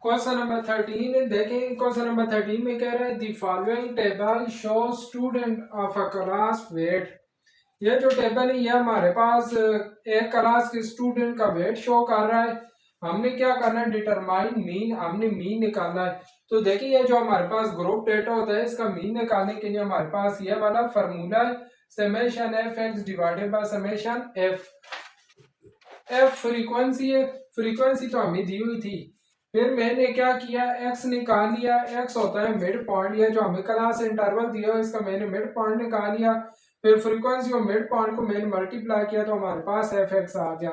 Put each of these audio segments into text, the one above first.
Question number 13 देखें। Question number 13 में कह रहा है the following table show student of a class weight. ये जो टेबल है ये हमारे पास एक क्लास के स्टूडेंट का वेट शो कर रहा है। हमने क्या करना है, डिटरमाइन मीन, हमने मीन निकालना है। तो देखिए ये जो हमारे पास ग्रुप डेटा होता है इसका मीन निकालने के लिए हमारे पास ये वाला फार्मूला है, summation F x divided by summation F. F frequency है, फ्रीक्वेंसी तो हमें दी हुई थी। फिर मैंने क्या किया, एक्स निकाल लिया। एक्स होता है मिड पॉइंट, ये जो हमें क्लास इंटरवल दिया है इसका मैंने मिड पॉइंट निकाल लिया। फिर फ्रीक्वेंसी और मिड पॉइंट को मैंने मल्टीप्लाई किया तो हमारे पास एफ एक्स आ गया।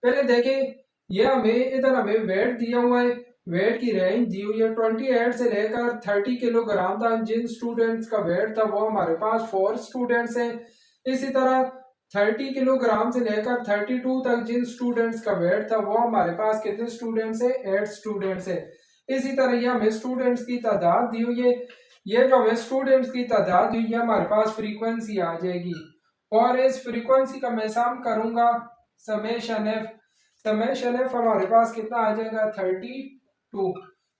पहले देखें, ये हमें इधर हमें वेट दिया हुआ है, वेट की रेंज दी हुई है 28 से लेकर 30 किलोग्राम तक। जिन स्टूडेंट्स का वेट था वो हमारे पास 4 स्टूडेंट्स हैं। इसी तरह 30 किलोग्राम से लेकर 32 तक जिन स्टूडेंट्स का वेट था वो हमारे पास कितने स्टूडेंट्स है, 8 स्टूडेंट्स है। इसी तरह ये हमें स्टूडेंट्स की तादाद दी हुई है, ये जो हमें स्टूडेंट्स की तादाद दी हुई है हमारे पास फ्रीक्वेंसी आ जाएगी। और इस फ्रीक्वेंसी का मैं सम करूंगा, समेशन एफ। समेशन एफ हमारे पास कितना आ जाएगा, 32।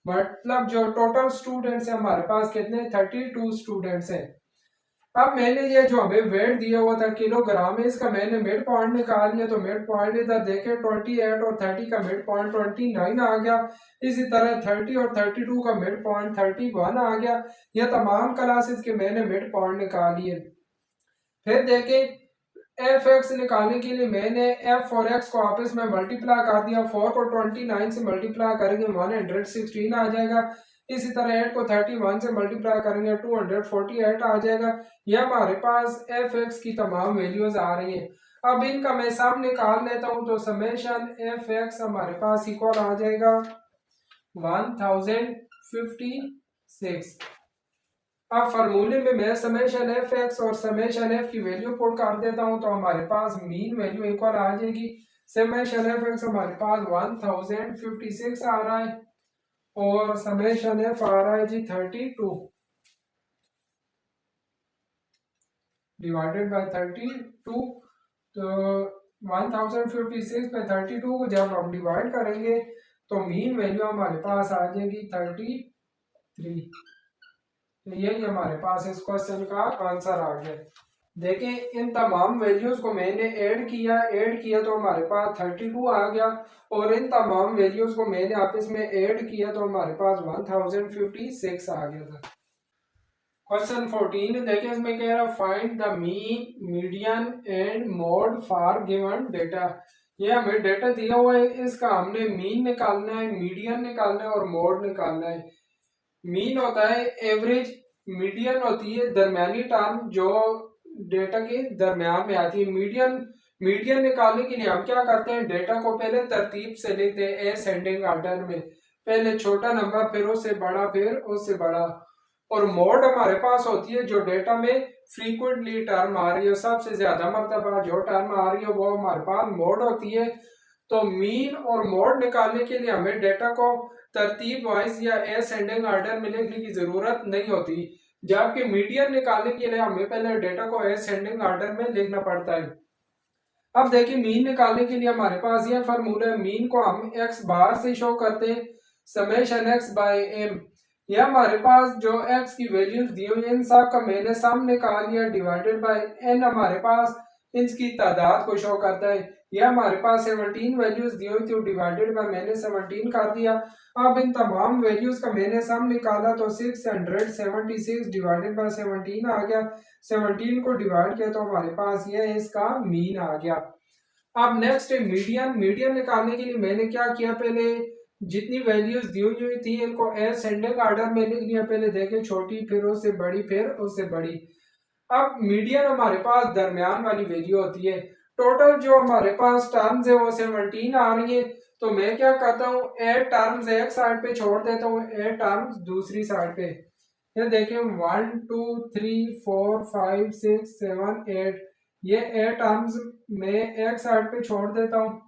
मतलब जो टोटल स्टूडेंट्स है हमारे पास कितने, 32 स्टूडेंट्स हैं। अब मैंने ये जो हमें वेट दिया हुआ था किलोग्राम में, इसका मैंने मिड पॉइंट निकाल लिया। तो मिड पॉइंट इधर देखे 28 और 30 का मिड पॉइंट 29 आ गया। इसी तरह 30 और 32 का मिड पॉइंट 31 आ गया। ये तमाम क्लासेस के मैंने मिड पॉइंट निकाल लिए। फिर देखें, एफ एक्स निकालने के लिए मैंने एफ और एक्स को आपस में मल्टीप्लाई कर दिया। 4 को 29 से मल्टीप्लाई करेंगे 116 आ जाएगा। इसी तरह 8 को 31 से मल्टीप्लाई करेंगे 248 आ जाएगा। ये हमारे पास एफ एक्स की तमाम वैल्यूज आ रही हैं। अब इनका मैं सम निकाल लेता हूं तो समेशन एफ एक्स हमारे पास इक्वल आ जाएगा 1056। अब फार्मूले में मैं समेशन एफ एक्स और समेशन एफ की वैल्यू पुट कर देता हूं तो हमारे पास मीन वैल्यू इक्वल आ जाएगी। समेशन एफ एक्स हमारे पास 1056 आ रहा है और समेशन एफ आ रहा है जी 32 डिवाइडेड बाय 32। तो 1056 पे 32 को जब हम डिवाइड करेंगे तो मीन वैल्यू हमारे पास आ जाएगी 33। तो यही हमारे पास इस क्वेश्चन का आंसर आ गया। देखें, इन तमाम वैल्यूज को मैंने ऐड किया तो हमारे पास 32 आ गया। और इन तमाम वैल्यूज को मैंने आपस में ऐड किया तो हमारे पास 1056 आ गया था। क्वेश्चन 14 देखिए, इसमें कह रहा find the mean median and mode for given data. ये हमें डेटा दिया हुआ है, इसका हमने मीन निकालना है, मीडियन निकालना है और मोड निकालना है। मीन होता है एवरेज, मीडियन होती है दरमियानी टर्म जो डेटा के दरमियान में आती है। मीडियन मीडियन निकालने के लिए हम क्या करते हैं, डेटा को पहले तरतीब से लेते हैं असेंडिंग ऑर्डर में, पहले छोटा नंबर फिर उससे बड़ा फिर उससे बड़ा। और मोड हमारे पास होती है जो डेटा में फ्रीक्वेंटली टर्म आ रही है, सबसे ज्यादा मर्तबा जो टर्म आ रही है वो हमारे पास मोड होती है। तो मीन और मोड निकालने के लिए हमें डेटा को तरतीब वाइज या असेंडिंग ऑर्डर में लिखने की जरूरत नहीं होती, जबकि मीडियन निकालने के लिए हमें पहले डेटा को असेंडिंग ऑर्डर में लिखना पड़ता है। अब देखिए, मीन निकालने के लिए हमारे पास यह फार्मूला है। मीन को हम एक्स बार से शो करते हैं, समेशन एक्स बाय एम। यह हमारे पास जो एक्स की वैल्यूज दी हुई इन सब का मैंने सम निकाल लिया डिवाइडेड बाय एन हमारे पास इनकी तादाद को शो करता है। यह हमारे पास 17 वैल्यूज दी हुई थी, डिवाइडेड बाय मैंने 17 कर दिया। अब इन तमाम वैल्यूज का मैंने सम निकाला तो 676 डिवाइडेड बाय 17 आ गया। 17 को डिवाइड किया तो हमारे पास ये इसका मीन आ गया। अब नेक्स्ट है मीडियन। मीडियन निकालने के लिए मैंने क्या किया, पहले जितनी वैल्यूज दी हुई थी इनको असेंडिंग ऑर्डर में लिख लिया। पहले देखे छोटी फिर उससे बड़ी फिर उससे बड़ी। अब मीडियन हमारे पास दरमियान वाली वैल्यू होती है। टोटल जो हमारे पास टर्म्स है वो 17 आ रही है। तो मैं क्या करता हूँ, 8 टर्म्स एक साइड पे छोड़ देता हूँ, 8 टर्म्स दूसरी साइड पे। ये देखिए 1 2 3 4 5 6 7 8, ये 8 टर्म्स मैं एक साइड पे छोड़ देता हूँ।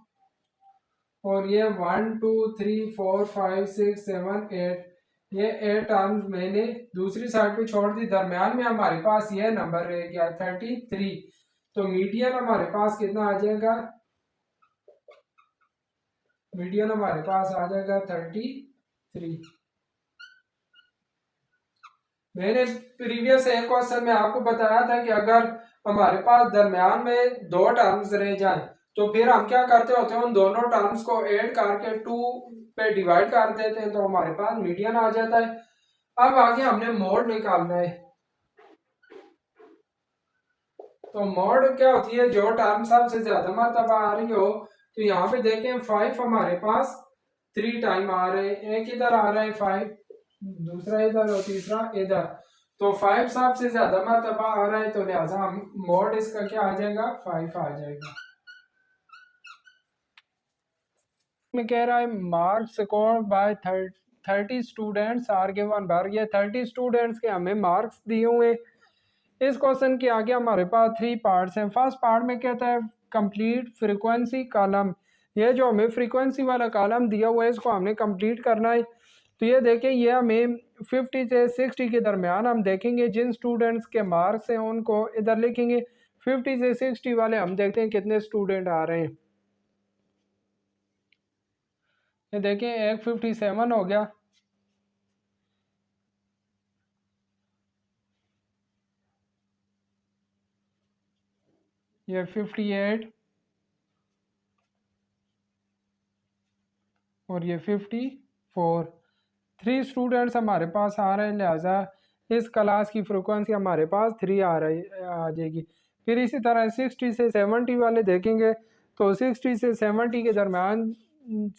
और ये 1 2 3 4 5 6 7 8, ये 8 टर्म्स मैंने दूसरी साइड पे छोड़ दी। दरमियान में हमारे पास ये नंबर रह गया 33। तो मीडियन हमारे पास कितना आ जाएगा, मीडियन हमारे पास आ जाएगा 33। मैंने प्रीवियस एक क्वेश्चन में आपको बताया था कि अगर हमारे पास दरमियान में दो टर्म्स रह जाएं तो फिर हम क्या करते होते हैं, उन दोनों टर्म्स को ऐड करके टू पे डिवाइड कर देते हैं तो हमारे पास मीडियन आ जाता है। अब आगे हमने मोड निकालना है। तो मोड क्या होती है, जो टर्म सबसे ज्यादा मर्तबा आ रही हो। तो यहाँ पे देखें 5 हमारे पास 3 टाइम आ रहे हैं, एक इधर आ रहा है 5, दूसरा इधर और तीसरा इधर। तो 5 सबसे ज्यादा मर्तबा आ रहा है तो लिहाजा हम मोड इसका क्या आ जाएगा, 5 आ जाएगा। में कह रहा है marks score by 30 students are given बार, ये 30 स्टूडेंट्स के हमें मार्क्स दिए हुए। इस क्वेश्चन के आगे हमारे पास 3 पार्ट्स हैं। फर्स्ट पार्ट में कहता है कंप्लीट फ्रीक्वेंसी कॉलम। ये जो हमें फ्रीक्वेंसी वाला कॉलम दिया हुआ है इसको हमने कंप्लीट करना है। तो ये देखें, ये हमें 50 से 60 के दरमियान हम देखेंगे जिन स्टूडेंट्स के मार्क्स हैं उनको इधर लिखेंगे। 50 से 60 वाले हम देखते हैं कितने स्टूडेंट आ रहे हैं। ये देखें एक 57 हो गया, ये 58 और ये 54। 3 स्टूडेंट्स हमारे पास आ रहे हैं, लिहाजा इस क्लास की फ्रिक्वेंसी हमारे पास 3 आ जाएगी। फिर इसी तरह 60 से 70 वाले देखेंगे तो 60 से 70 के दरमियान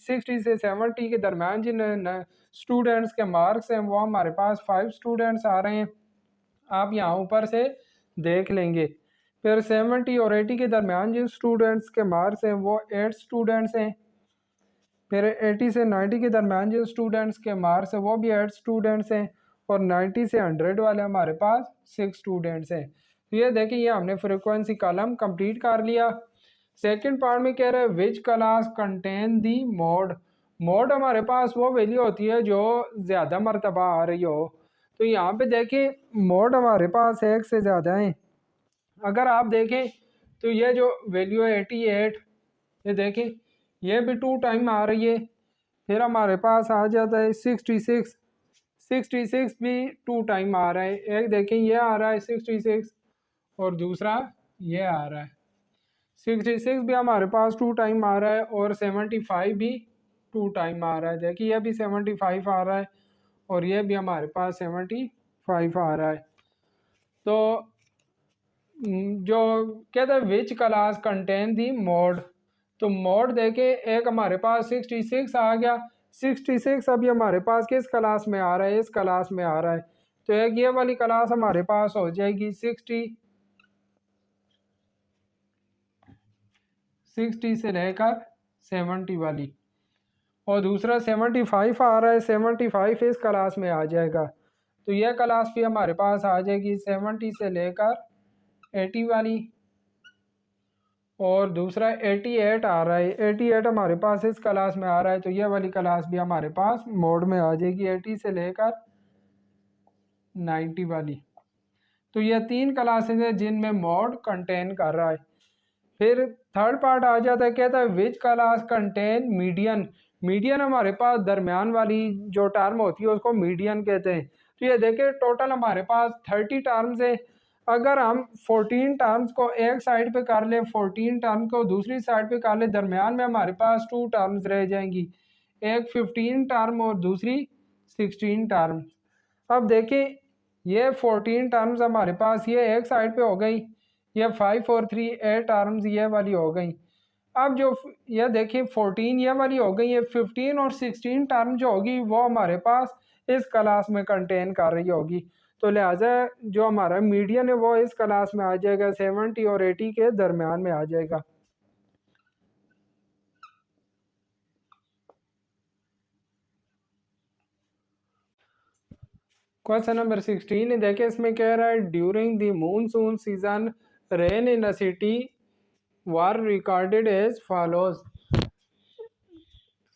60 से 70 के दरमियान जिन स्टूडेंट्स के मार्क्स हैं वो हमारे पास 5 स्टूडेंट्स आ रहे हैं, आप यहाँ ऊपर से देख लेंगे। फिर 70 और 80 के दरमियान जिन स्टूडेंट्स के मार्क्स हैं वो 8 स्टूडेंट्स हैं। फिर 80 से 90 के दरमियान जिन स्टूडेंट्स के मार्क्स हैं वो भी 8 स्टूडेंट्स हैं। और 90 से 100 वाले हमारे पास 6 स्टूडेंट्स हैं। तो ये देखिए, ये हमने फ्रिक्वेंसी कॉलम कंप्लीट कर लिया। सेकंड पार्ट में कह रहे हैं which class contain the mode. Mode हमारे पास वो वैल्यू होती है जो ज़्यादा मर्तबा आ रही हो। तो यहाँ पे देखें मोड हमारे पास एक से ज़्यादा है। अगर आप देखें तो ये जो वैल्यू है 88, ये देखें ये भी 2 टाइम आ रही है। फिर हमारे पास आ जाता है 66, 66 भी 2 टाइम आ रहा है। एक देखें ये आ रहा है 66 और दूसरा ये आ रहा है 66 भी हमारे पास 2 टाइम आ रहा है और 75 भी 2 टाइम आ रहा है। देखिए ये भी 75 आ रहा है और ये भी हमारे पास 75 आ रहा है। तो जो कहते हैं which class contain the mode, तो मोड देखे एक हमारे पास 66 आ गया। 66 अभी हमारे पास किस क्लास में आ रहा है, इस क्लास में आ रहा है। तो एक ये वाली क्लास हमारे पास हो जाएगी 60 से लेकर 70 वाली, और दूसरा 75 आ रहा है, 75 इस क्लास में आ जाएगा। तो यह क्लास भी हमारे पास आ जाएगी 70 से लेकर 80 वाली। और दूसरा 88 आ रहा है, 88 हमारे पास इस क्लास में आ रहा है। तो यह वाली क्लास भी हमारे पास मोड में आ जाएगी 80 से लेकर 90 वाली। तो यह 3 क्लासेस हैं जिनमें मोड कंटेन कर रहा है। फिर थर्ड पार्ट आ जाता है, कहता है which class contain median. Median हमारे पास दरमियान वाली जो टर्म होती है उसको मीडियन कहते हैं। तो ये देखिए टोटल हमारे पास 30 टर्म्स है। अगर हम 14 टर्म्स को एक साइड पे कर लें, 14 टर्म को दूसरी साइड पे कर लें, दरमियान में हमारे पास 2 टर्म्स रह जाएंगी, एक 15 टर्म और दूसरी 16 टर्म। अब देखिए ये 14 टर्म्स हमारे पास ये एक साइड पे हो गई, ये 5 और 3 8 टर्म्स ये वाली हो गई। अब जो ये देखिए 14 ये वाली हो गई है, 15 और 16 टर्म जो होगी वो हमारे पास इस क्लास में कंटेन कर रही होगी। तो लिहाजा जो हमारा मीडियन है वो इस क्लास में आ जाएगा, 70 और 80 के दरमियान में आ जाएगा। क्वेश्चन नंबर 16 देखिए, इसमें कह रहा है during the monsoon season rain in a city were recorded as follows.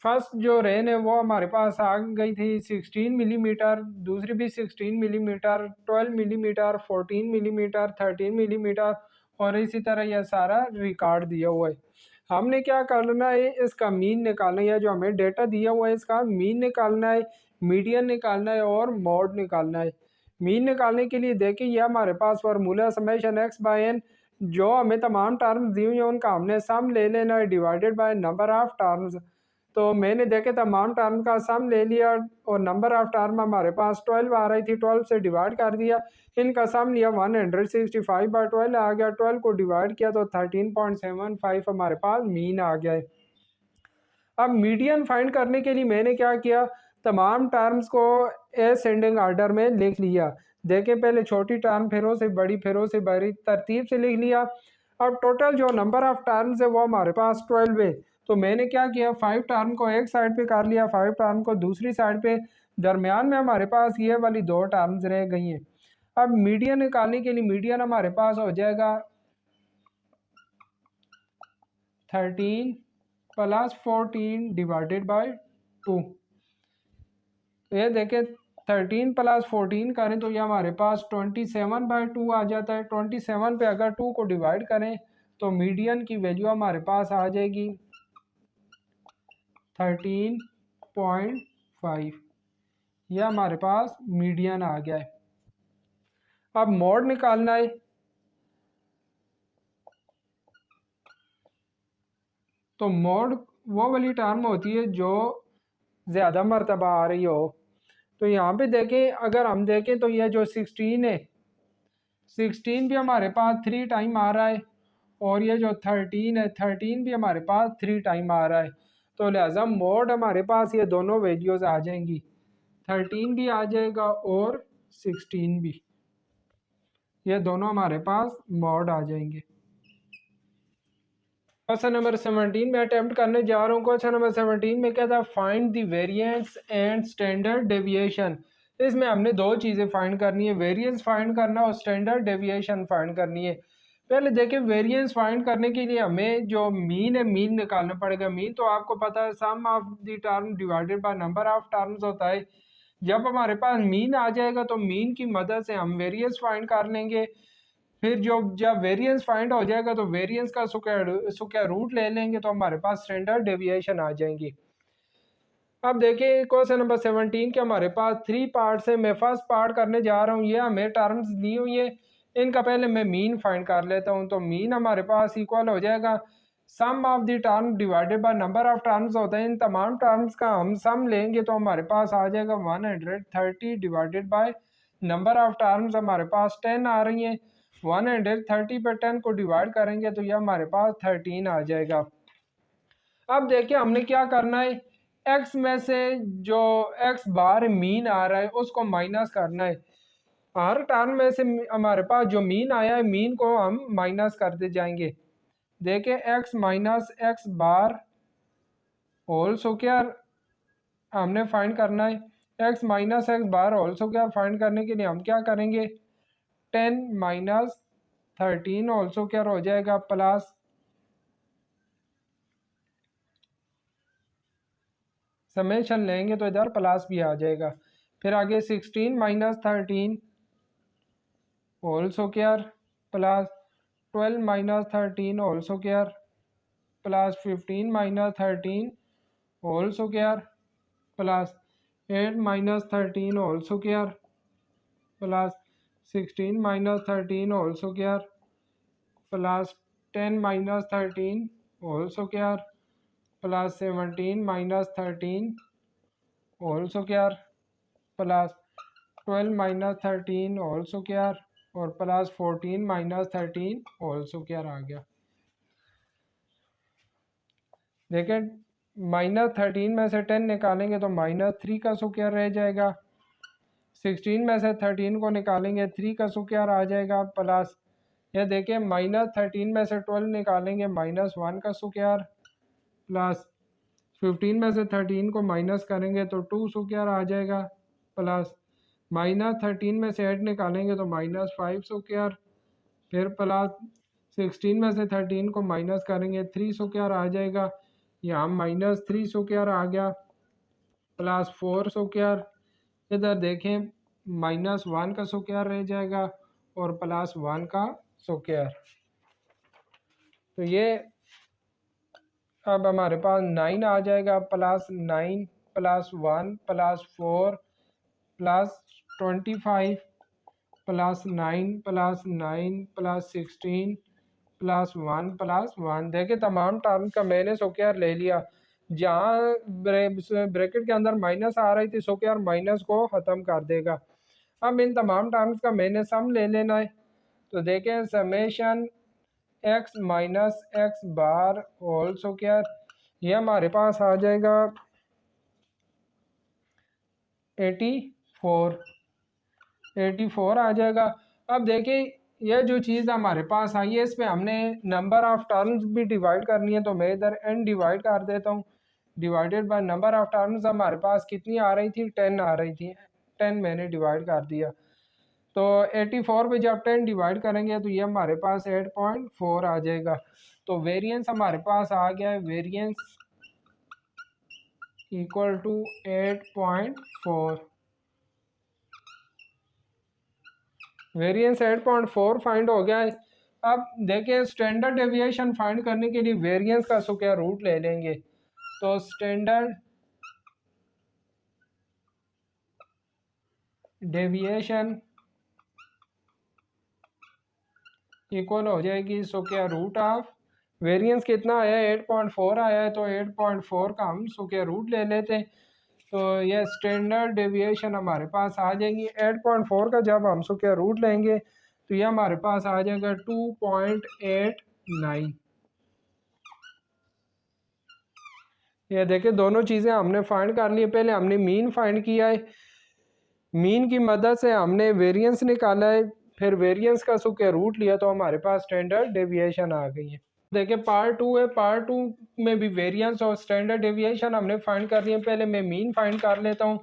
First जो रेन है वो हमारे पास आ गई थी 16 मिलीमीटर, दूसरी भी 16 मिलीमीटर, 12 मिलीमीटर, 14 मिलीमीटर, 13 मिलीमीटर और इसी तरह यह सारा रिकॉर्ड दिया हुआ है। हमने क्या करना है, इसका मीन निकालना है। जो हमें डेटा दिया हुआ है इसका मीन निकालना है, मीडियन निकालना है और मॉड निकालना है। मीन निकालने के लिए देखिए ये हमारे पास formula summation x by n, जो हमें तमाम टर्म्स दी हुई हैं उनका हमने सम ले लेना है divided by number of terms. तो मैंने देखे तमाम टर्म का सम ले लिया और नंबर ऑफ टर्म हमारे पास 12 आ रही थी, 12 से डिवाइड कर दिया, इनका सम लिया 165/12 आ गया, 12 को डिवाइड किया तो 13.75 हमारे पास मीन आ गया है। अब मीडियन फाइंड करने के लिए मैंने क्या किया, तमाम टर्म्स को असेंडिंग ऑर्डर में लिख लिया। देखें पहले छोटी टर्म फिर से बड़ी तरतीब से लिख लिया। अब टोटल जो नंबर ऑफ टर्म्स है वो हमारे पास 12 है। तो मैंने क्या किया, 5 टर्म को एक साइड पे कर लिया, 5 टर्म को दूसरी साइड पे, दरमियान में हमारे पास ये वाली 2 टर्म्स रह गई हैं। अब मीडियन निकालने के लिए मीडियन हमारे पास हो जाएगा 13 + 14 डिवाइडेड बाय 2। ये देखें 13 + 14 करें तो ये हमारे पास 27/2 आ जाता है। 27 पे अगर 2 को डिवाइड करें तो मीडियन की वैल्यू हमारे पास आ जाएगी 13.5। यह हमारे पास मीडियन आ गया है। अब मॉड निकालना है। तो मॉड वो वाली टर्म होती है जो ज़्यादा मरतबा आ रही हो। तो यहाँ पे देखें, अगर हम देखें तो यह जो 16 है, 16 भी हमारे पास 3 टाइम आ रहा है और ये जो 13 है, 13 भी हमारे पास 3 टाइम आ रहा है। तो लिहाजा मोड हमारे पास ये दोनों वैल्यूज़ आ जाएंगी, 13 भी आ जाएगा और 16 भी, ये दोनों हमारे पास मोड आ जाएंगे। क्वेश्चन नंबर 17 में अटेम्प्ट करने जा रहा हूँ। क्वेश्चन नंबर 17 में क्या था, find the variance and standard deviation. इसमें हमने दो चीज़ें फाइंड करनी है, वेरिएंस फाइंड करना और स्टैंडर्ड डेविएशन फाइंड करनी है। पहले देखिए वेरिएंस फाइंड करने के लिए हमें जो मीन है, मीन निकालना पड़ेगा। मीन तो आपको पता है sum of the term divided by number of terms होता है। जब हमारे पास मीन आ जाएगा तो मीन की मदद से हम वेरिएंस फाइंड कर लेंगे। फिर जब वेरिएंस फाइंड हो जाएगा तो वेरिएंस का स्क्वायर रूट ले लेंगे तो हमारे पास स्टैंडर्ड डेविएशन आ जाएंगी। अब देखिए क्वेश्चन नंबर 17 के हमारे पास 3 पार्ट्स है। मैं फर्स्ट पार्ट करने जा रहा हूँ, ये हमें टर्म्स दी हुई है, इनका पहले मैं मीन फाइंड कर लेता हूँ। तो मीन हमारे पास इक्वल हो जाएगा sum of the term divided by number of terms होते हैं। इन तमाम टर्म्स का हम सम लेंगे तो हमारे पास आ जाएगा 130 divided by number of terms हमारे पास 10 आ रही हैं। 130 पर 10 को डिवाइड करेंगे तो यह हमारे पास 13 आ जाएगा। अब देखिए हमने क्या करना है, x में से जो x बार मीन आ रहा है उसको माइनस करना है। हर टर्म में से हमारे पास जो मीन आया है, मीन को हम माइनस करते जाएंगे। देखिए x minus x bar whole square हमने फाइंड करना है। x minus x bar whole square find करने के लिए हम क्या करेंगे, 10 माइनस 13 होल स्क्वायर हो जाएगा प्लस समेशन लेंगे तो इधर प्लस भी आ जाएगा। फिर आगे 16 minus 13 whole square plus 12 minus 13 whole square plus 15 minus 13 whole square plus 8 minus 13 whole square plus 16 minus 13 whole square plus 10 minus 13 whole square plus 17 minus 13 whole square plus 12 minus 13 whole square और plus 14 minus 13 whole square आ गया। देखें -13 में से 10 निकालेंगे तो -3 का square रह जाएगा। 16 में से 13 को निकालेंगे 3 का स्क्वायर आ जाएगा प्लस, यह देखें -13 में से 12 निकालेंगे -1 का स्क्वायर प्लस 15 में से 13 को माइनस करेंगे तो 2 स्क्वायर आ जाएगा प्लस -13 में से 8 निकालेंगे तो -5 स्क्वायर, फिर प्लस 16 में से 13 को माइनस करेंगे 3 स्क्वायर आ जाएगा। यहाँ -3 स्क्वायर आ गया प्लस 4 स्क्वायर, इधर देखें -1 का स्क्वायर रह जाएगा और प्लस 1 का स्क्वायर। तो ये अब हमारे पास 9 आ जाएगा, plus 9 plus 1 plus 4 plus 25 plus 9 plus 9 plus 16 plus 1 देखिए तमाम टर्म का मैंने स्क्वायर ले लिया। जहाँ ब्रैकेट के अंदर माइनस आ रही थी स्क्वायर माइनस को ख़त्म कर देगा। अब इन तमाम टर्म्स का मैंने सम ले लेना है। तो देखें summation x minus x bar whole square, ये हमारे पास आ जाएगा 84 आ जाएगा। अब देखिए ये जो चीज़ हमारे पास आई है इस पर हमने नंबर ऑफ टर्म्स भी डिवाइड करनी है, तो मैं इधर n डिवाइड कर देता हूँ। Divided by number of terms हमारे पास कितनी आ रही थी, 10 आ रही थी, 10 मैंने डिवाइड कर दिया। तो 84 पे जब 10 डिवाइड करेंगे तो ये हमारे पास 8.4 आ जाएगा। तो वेरिएंस हमारे पास आ गया है, variance equal to 8.4। Variance 8.4 find हो गया है। अब देखिए स्टैंडर्ड डेविएशन फाइंड करने के लिए वेरिएंस का स्क्वायर रूट ले लेंगे। तो स्टैंडर्ड डेविएशन इक्वल हो जाएगी स्क्वायर रूट ऑफ वेरिएंस कितना आया है, 8.4 आया है, तो 8.4 का हम स्क्वायर रूट ले लेते हैं। तो ये स्टैंडर्ड डेविएशन हमारे पास आ जाएगी। 8.4 का जब हम स्क्वायर रूट लेंगे तो ये हमारे पास आ जाएगा 2.89। ये देखिए दोनों चीज़ें हमने फाइंड कर ली। पहले हमने मीन फाइंड किया है, मीन की मदद से हमने वेरिएंस निकाला है, फिर वेरिएंस का स्क्वायर रूट लिया तो हमारे पास स्टैंडर्ड डेविएशन आ गई है। देखिए पार्ट 2 है, पार्ट 2 में भी वेरिएंस और स्टैंडर्ड डेविएशन हमने फाइंड कर लिया। पहले मैं मीन फाइंड कर लेता हूँ।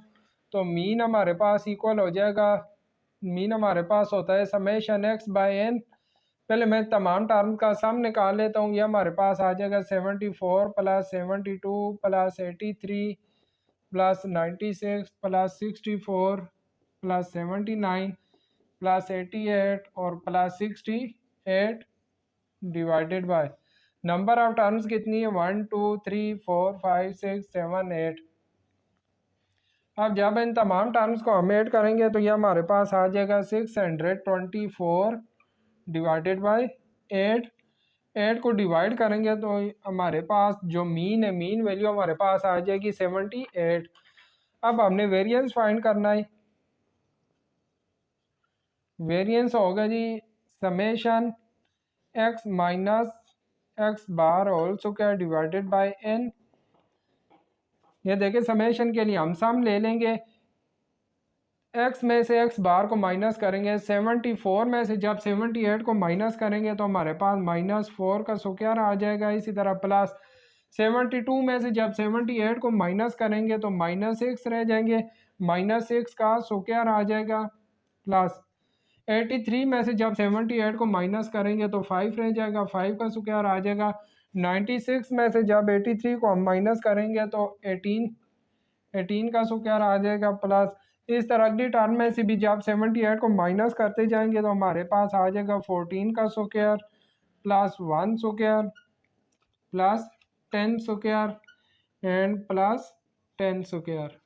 तो मीन हमारे पास इक्वल हो जाएगा, मीन हमारे पास होता है समेशन एक्स बाय एन। पहले मैं तमाम टर्म का सम निकाल लेता हूँ। ये हमारे पास आ जाएगा 74 plus 72 plus 83 plus 96 plus 64 plus 79 plus 88 और plus 68 divided by number of terms कितनी है, 1 2 3 4 5 6 7 8। अब जब इन तमाम टर्म्स को हम ऐड करेंगे तो ये हमारे पास आ जाएगा 624 डिवाइडेड बाय 8। 8 को डिवाइड करेंगे तो हमारे पास जो मीन है, मीन वैल्यू हमारे पास आ जाएगी 78। अब हमने वेरिएंस फाइंड करना है। वेरिएंस होगा जी summation x minus x bar whole square divided by n. ये देखिए समेशन के लिए हम सम ले लेंगे। x में से x बार को माइनस करेंगे, 74 में से जब 78 को माइनस करेंगे तो हमारे पास -4 का स्क्वायर आ जाएगा। इसी तरह प्लस 72 में से जब 78 को माइनस करेंगे तो -6 रह जाएंगे, -6 का स्क्वायर आ जाएगा। प्लस 83 में से जब 78 को माइनस करेंगे तो 5 रह जाएगा, 5 का स्क्वायर आ जाएगा। 96 में से जब 83 को हम माइनस करेंगे तो 18 का स्क्वायर आ जाएगा। प्लस इस तरह अगली टर्म में से भी जब 78 को माइनस करते जाएंगे तो हमारे पास आ जाएगा 14 का square plus 1 square plus 10 square and plus 10 square.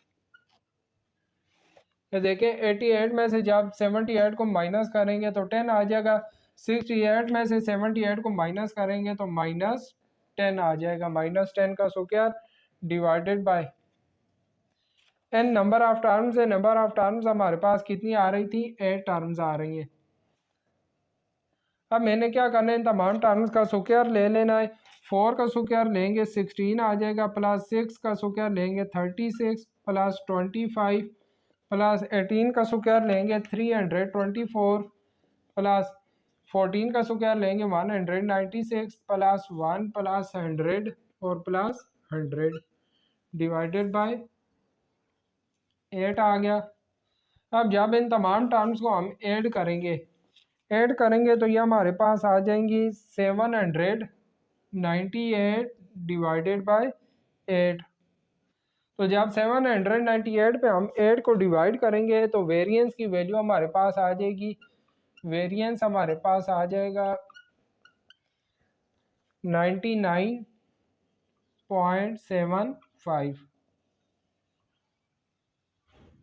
ये देखिए 88 में से जब 78 को माइनस करेंगे तो 10 आ जाएगा। 68 में से 78 को माइनस करेंगे तो -10 आ जाएगा। -10 का square divided by N number of terms है। नंबर ऑफ टर्म्स हमारे पास कितनी आ रही थी, 8 टर्म्स आ रही हैं। अब मैंने क्या करना है, इन तमाम टर्म्स का स्क्वायर ले लेना है। 4 का स्क्वायर लेंगे 16 आ जाएगा, प्लस 6 का स्क्वायर लेंगे 36 प्लस 25 प्लस 18 का स्क्वायर लेंगे 324 प्लस 14 का स्क्वायर लेंगे 196 प्लस 1 प्लस 100 और प्लस 100 डिवाइडेड बाय 8 आ गया। अब जब इन तमाम टर्म्स को हम ऐड करेंगे तो ये हमारे पास आ जाएंगी 798 डिवाइडेड बाय 8। तो जब 798 पे हम 8 को डिवाइड करेंगे तो वेरिएंस की वैल्यू हमारे पास आ जाएगी, वेरिएंस हमारे पास आ जाएगा 99 99.75,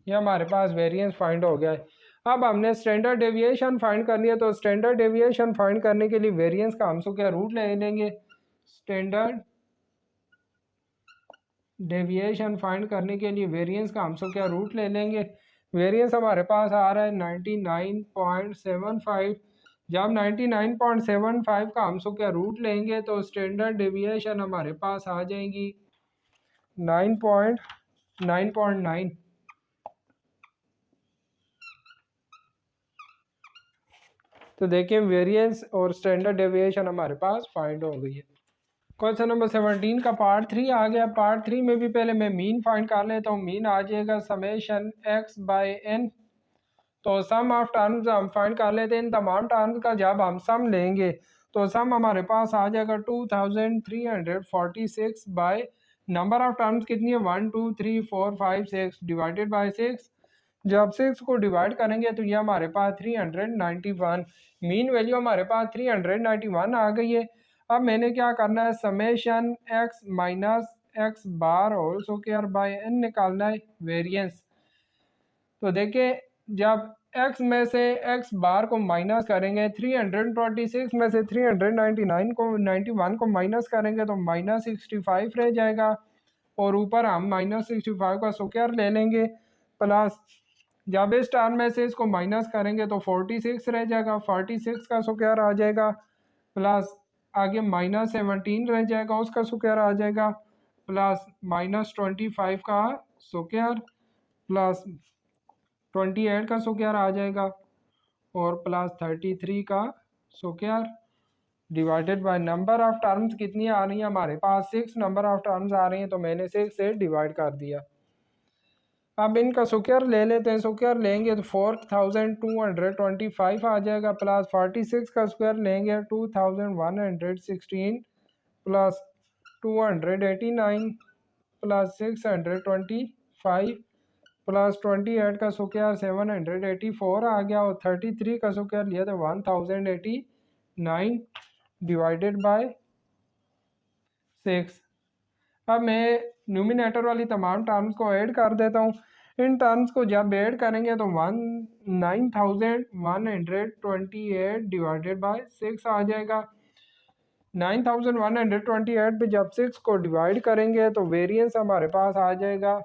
ये हमारे पास वेरिएंस फाइंड हो गया है। अब हमने स्टैंडर्ड डेविएशन फाइंड करनी है, तो स्टैंडर्ड डेविएशन फाइंड करने के लिए वेरिएंस का हम क्या रूट ले लेंगे। स्टैंडर्ड डेविएशन फाइंड करने के लिए वेरिएंस का हम क्या रूट ले लेंगे। वेरिएंस हमारे पास आ रहा है 99.75। जब 99.75 का हम क्या रूट लेंगे तो स्टैंडर्ड डेविएशन हमारे पास आ जाएगी 9.9। तो देखिए वेरिएंस और स्टैंडर्ड डेविएशन हमारे पास फाइंड हो गई है। क्वेश्चन नंबर 17 का पार्ट 3 आ गया। पार्ट 3 में भी पहले मैं मीन फाइंड कर लेता हूँ। मीन आ जाएगा समेशन x बाय n। तो सम ऑफ टर्म्स हम फाइंड कर लेते हैं। इन तमाम टर्म्स का जब हम सम लेंगे तो सम हमारे पास आ जाएगा 2346 बाय नंबर ऑफ टर्म्स कितनी है 1 2 3 4 5 6 डिवाइडेड बाय 6। जब 6 को डिवाइड करेंगे तो ये हमारे पास 391। मीन वैल्यू हमारे पास 391 आ गई है। अब मैंने क्या करना है summation x minus x bar whole square by n निकालना है वेरिएंस। तो देखिए जब x में से x बार को माइनस करेंगे 326 में से 399 को 91 को माइनस करेंगे तो -65 रह जाएगा और ऊपर हम -65 का स्क्वायर ले लेंगे प्लस जब इस टर्म में से इसको माइनस करेंगे तो 46 रह जाएगा। 46 का स्क्वायर आ जाएगा प्लस आगे -17 रह जाएगा उसका स्क्वायर आ जाएगा प्लस -25 का स्क्वायर प्लस 28 का स्क्वायर आ जाएगा और प्लस 33 का square divided by number of terms कितनी आ रही है हमारे पास 6 नंबर ऑफ टर्म्स आ रही हैं तो मैंने 6 से डिवाइड कर दिया। अब इनका स्क्वायर ले लेते हैं। स्क्वायर लेंगे तो 4225 आ जाएगा प्लस 46 का स्क्वायर लेंगे 2116 प्लस 289 प्लस 625 प्लस 28 का स्क्वायर 784 आ गया और 33 का स्क्वायर लिया था 1089 डिवाइडेड बाय 6। अब मैं न्यूमिनेटर वाली तमाम टर्म्स को ऐड कर देता हूँ। इन टर्म्स को जब ऐड करेंगे तो 9128 डिवाइडेड बाय 6 आ जाएगा। 9128 पे जब 6 को डिवाइड करेंगे तो वेरिएंस हमारे पास आ जाएगा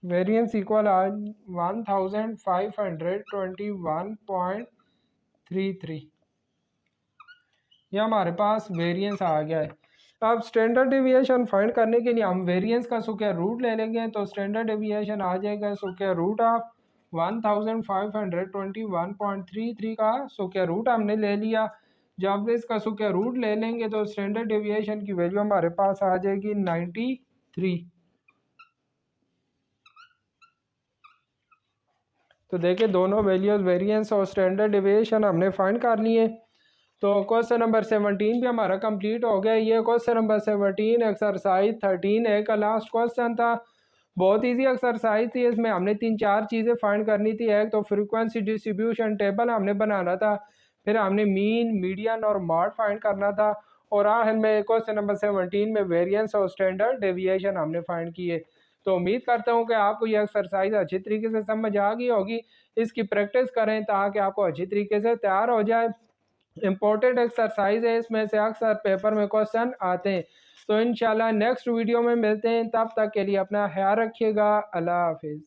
वेरिएंस इक्वल आ 1521.33। यह हमारे पास वेरिएंस आ गया है। अब स्टैंडर्ड डेविएशन फाइंड करने के लिए हम वेरिएंस का स्क्वायर रूट ले लेंगे तो स्टैंडर्ड डेविएशन आ जाएगा स्क्वायर रूट ऑफ 1521.33 का स्क्वायर रूट हमने ले लिया। जब इसका स्क्वायर रूट ले लेंगे तो स्टैंडर्ड डेविएशन की वैल्यू हमारे पास आ जाएगी 93। तो देखिए दोनों वैल्यूज वेरिएंस और स्टैंडर्ड डेविएशन हमने फाइंड कर लिए। तो क्वेश्चन नंबर 17 भी हमारा कंप्लीट हो गया। ये क्वेश्चन नंबर 17 एक्सरसाइज 13A का लास्ट क्वेश्चन था। बहुत इजी एक्सरसाइज थी। इसमें हमने 3-4 चीज़ें फाइंड करनी थी। एक तो फ्रीक्वेंसी डिस्ट्रीब्यूशन टेबल हमने बनाना था, फिर हमने मीन मीडियन और मॉड फाइंड करना था और आखिर में क्वेश्चन नंबर 17 में वेरिएंस और स्टैंडर्ड डेविएशन हमने फाइंड किए। तो उम्मीद करता हूँ कि आपको ये एक्सरसाइज अच्छी तरीके से समझ आ गई होगी। इसकी प्रैक्टिस करें ताकि आपको अच्छी तरीके से तैयार हो जाए। इम्पोर्टेंट एक्सरसाइज है, इसमें से अक्सर पेपर में क्वेश्चन आते हैं। तो इंशाल्लाह नेक्स्ट वीडियो में मिलते हैं। तब तक के लिए अपना ख्याल रखिएगा। अल्लाह हाफिज़।